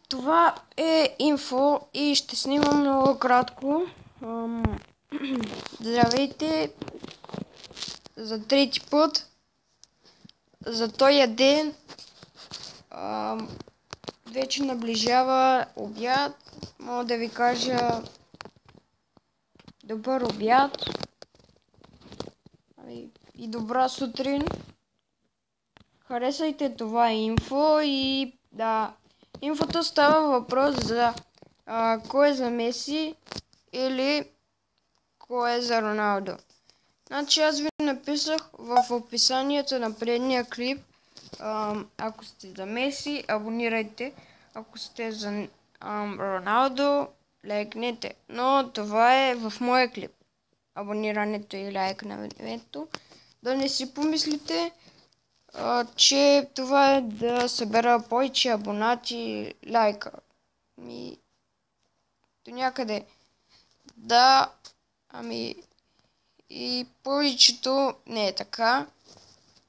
Това е инфо и ще снимам много кратко. Здравейте за трети път. За този ден вече наближава обяд. Мога да ви кажа добър обяд и добра сутрин. Харесайте това инфо и да. Инфото става въпрос за кой е за Меси или кой е за Роналдо. Значи аз ви написах в описанието на предния клип, ако сте за Меси, абонирайте, ако сте за Роналдо, лайкнете. Но това е в моя клип. Абонирането и лайкнането. Да не си помислите, че това е да събера повече абонати, лайка. До някъде. Да, и повечето не е така,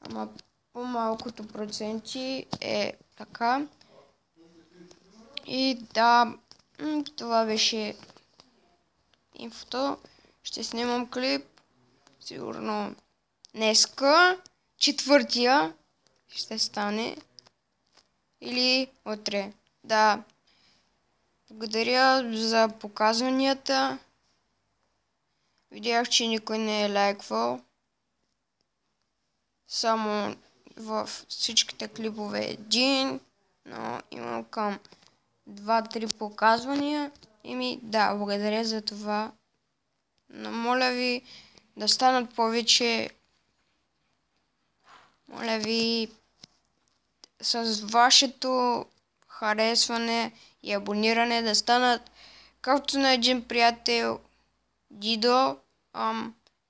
ама по-малкото проценти е така. И да, това беше инфото. Ще снимам клип, сигурно днеска, четвъртия ще стане, или утре. Да, благодаря за показванията. Видях, че никой не е лайквал. Само в всичките клипове един, но имам към 2-3 показвания. Да, благодаря за това. Но моля ви да станат повече. Моля ви с вашето харесване и абониране да станат, както на един приятел Дидо,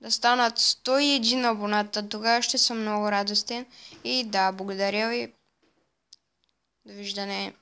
да станат 101 абоната. Тогава ще съм много радостен. И да, благодаря ви. Довиждане.